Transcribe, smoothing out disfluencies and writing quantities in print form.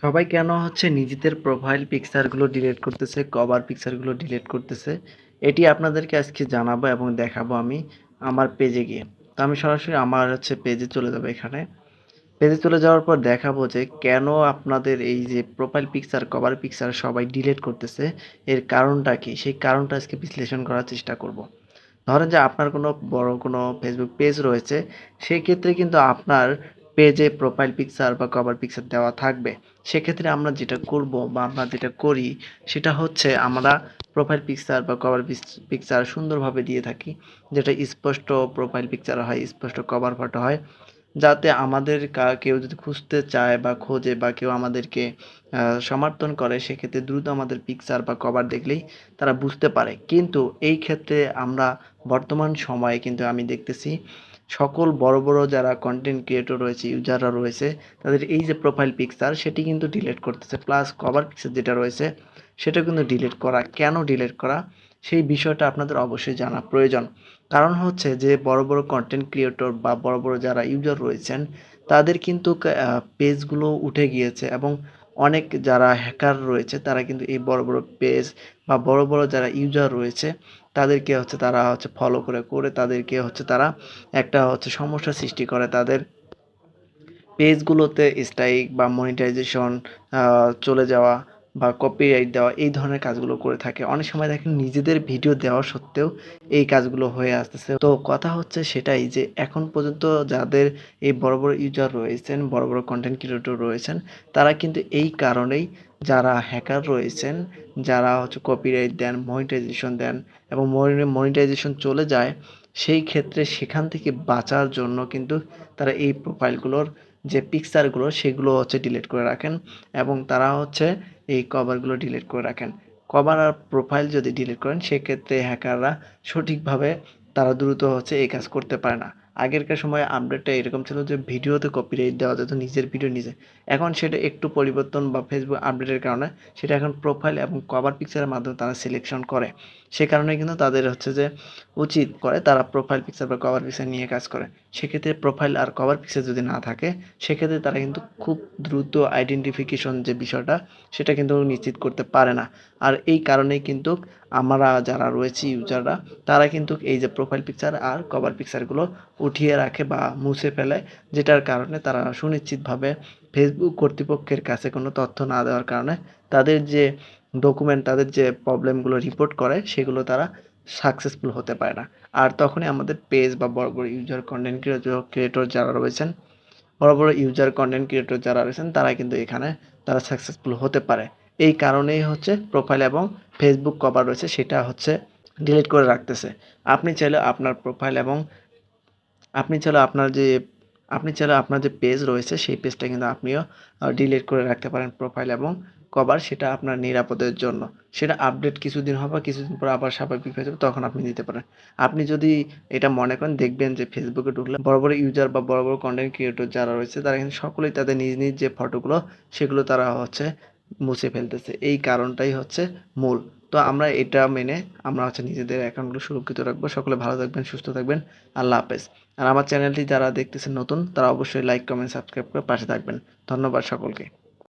সবাই কেন নিজেদের প্রোফাইল পিকচারগুলো ডিলিট করতেছে, কভার পিকচারগুলো ডিলিট করতেছে, এটি আপনাদেরকে আজকে জানাবো এবং দেখাবো আমি আমার পেজে গিয়ে। তো আমি সরাসরি আমার পেজে চলে যাবো এখানে। পেজে চলে যাওয়ার পর দেখাবো যে কেন আপনাদের এই যে প্রোফাইল পিকচার, কভার পিকচার সবাই ডিলিট করতেছে, এর কারণটা কি? সেই কারণটা আজকে বিশ্লেষণ করার চেষ্টা করব। ধরেন যে আপনার বড় কোনো ফেসবুক পেজ রয়েছে, সেক্ষেত্রে কিন্তু আপনার পেজে প্রোফাইল পিকচার বা কভার পিকচার দেওয়া থাকবে। সেক্ষেত্রে আমরা যেটা করব বা আমরা যেটা করি সেটা আমরা প্রোফাইল পিকচার বা কভার পিকচার সুন্দরভাবে দিয়ে থাকি। যেটা স্পষ্ট প্রোফাইল পিকচার হয়, স্পষ্ট কভার ফটো হয়। যাতে আমাদের কেউ যদি খুঁজতে চায় বা খোঁজে বা কেউ আমাদেরকে সমর্থন করে, সেক্ষেত্রে দ্রুত আমাদের পিকচার বা কভার দেখলেই তারা বুঝতে পারে। কিন্তু এই ক্ষেত্রে আমরা বর্তমান সময়ে কিন্তু আমি দেখতেছি সকল বড়, বড় যারা কনটেন্ট ক্রিয়েটর রয়েছে, ইউজাররা রয়েছে, তাদের এই যে প্রোফাইল পিকচার সেটি কিন্তু ডিলিট করতেছে। প্লাস কভার পিকচার যেটা রয়েছে সেটা কিন্তু ডিলিট করা। কেন ডিলিট করা? সেই বিষয়টা আপনাদের অবশ্যই জানা প্রয়োজন। কারণ যে বড়, বড় কনটেন্ট ক্রিয়েটর বা বড়, বড় যারা ইউজার রয়েছেন তাদের কিন্তু পেজগুলো উঠে গিয়েছে এবং অনেক যারা হ্যাকার রয়েছে তারা কিন্তু এই বড়, বড় পেজ বা বড়, বড় যারা ইউজার রয়েছে তাদেরকে তারা ফলো করে তাদেরকে তারা একটা সমস্যার সৃষ্টি করে। তাদের পেজগুলোতে স্ট্রাইক বা মনিটাইজেশন চলে যাওয়া বা কপিরাইট দেওয়া এই ধরনের কাজগুলো করে থাকে। অনেক সময় দেখেন নিজেদের ভিডিও দেওয়া সত্ত্বেও এই কাজগুলো হয়ে আসতেছে। তো কথা সেটাই যে এখন পর্যন্ত যাদের এই বড়, বড় ইউজার রয়েছেন, বড়, বড় কনটেন্ট ক্রিয়েটর রয়েছেন, তারা কিন্তু এই কারণেই যারা হ্যাকার রয়েছেন, যারা কপিরাইট দেন, মনিটাইজেশন দেন এবং মনিটাইজেশন চলে যায়, সেই ক্ষেত্রে সেখান থেকে বাঁচার জন্য কিন্তু তারা এই প্রোফাইলগুলোর যে পিকচারগুলো সেগুলো ডিলিট করে রাখেন এবং তারা এই কভারগুলো ডিলিট করে রাখেন। কভার আর প্রোফাইল যদি ডিলিট করেন সেক্ষেত্রে হ্যাকাররা সঠিকভাবে তারা দ্রুত এই কাজ করতে পারে না। আগেরকার সময়ে আপডেটটা এরকম ছিল যে ভিডিওতে কপিরাইট দেওয়া যেত, নিজের ভিডিও নিজে। এখন সেটা একটু পরিবর্তন বা ফেসবুক আপডেটের কারণে সেটা এখন প্রোফাইল এবং কভার পিকচারের মাধ্যমে তারা সিলেকশন করে। সে কারণে কিন্তু তাদের যে উচিত করে তারা প্রোফাইল পিকচার বা কভার পিকচার নিয়ে কাজ করে। সেক্ষেত্রে প্রোফাইল আর কভার পিকচার যদি না থাকে সেক্ষেত্রে তারা কিন্তু খুব দ্রুত আইডেন্টিফিকেশন যে বিষয়টা সেটা কিন্তু নিশ্চিত করতে পারে না। আর এই কারণেই কিন্তু আমরা যারা রয়েছি ইউজাররা তারা কিন্তু এই যে প্রোফাইল পিকচার আর কভার পিকচারগুলো উঠিয়ে রাখে বা মুছে ফেলে, যেটার কারণে তারা সুনিশ্চিতভাবে ফেসবুক কর্তৃপক্ষের কাছে কোনো তথ্য না দেওয়ার কারণে তাদের যে ডকুমেন্ট, তাদের যে প্রবলেমগুলো রিপোর্ট করে সেগুলো তারা সাকসেসফুল হতে পারে না। আর তখনই আমাদের পেজ বা বড়, বড় ইউজার কনটেন্ট ক্রিয়েটর যারা রয়েছেন, বড়, বড় ইউজার কনটেন্ট ক্রিয়েটর যারা রয়েছেন তারা কিন্তু এখানে তারা সাকসেসফুল হতে পারে। এই কারণেই প্রোফাইল এবং ফেসবুক কভার রয়েছে সেটা ডিলিট করে রাখতেছে। আপনি চাইলে আপনার প্রোফাইল এবং আপনি চাইলে আপনার যে আপনি চাইলে আপনার যে পেজ রয়েছে সেই পেজটা কিন্তু আপনিও ডিলিট করে রাখতে পারেন প্রোফাইল এবং কভার, সেটা আপনার নিরাপদের জন্য। সেটা আপডেট কিছুদিন হবে, কিছুদিন পর আবার স্বাভাবিক হয়ে যাবে, তখন আপনি দিতে পারেন। আপনি যদি এটা মনে করেন দেখবেন যে ফেসবুকে ঢুকলে বড়, বড় ইউজার বা বড়, বড় কনটেন্ট ক্রিয়েটর যারা রয়েছে তারা কিন্তু সকলেই তাদের নিজ, নিজ যে ফটোগুলো সেগুলো তারা মুছে ফেলতেছে। এই কারণটাই মূল। তো আমরা এটা মেনে আমরা নিজেদের অ্যাকাউন্টগুলো সুরক্ষিত রাখবো। সকলে ভালো থাকবেন, সুস্থ থাকবেন। আল্লাহ হাফেজ। আর আমার চ্যানেলটি যারা দেখতেছেন নতুন তারা অবশ্যই লাইক, কমেন্ট, সাবস্ক্রাইব করে পাশে থাকবেন। ধন্যবাদ সকলকে।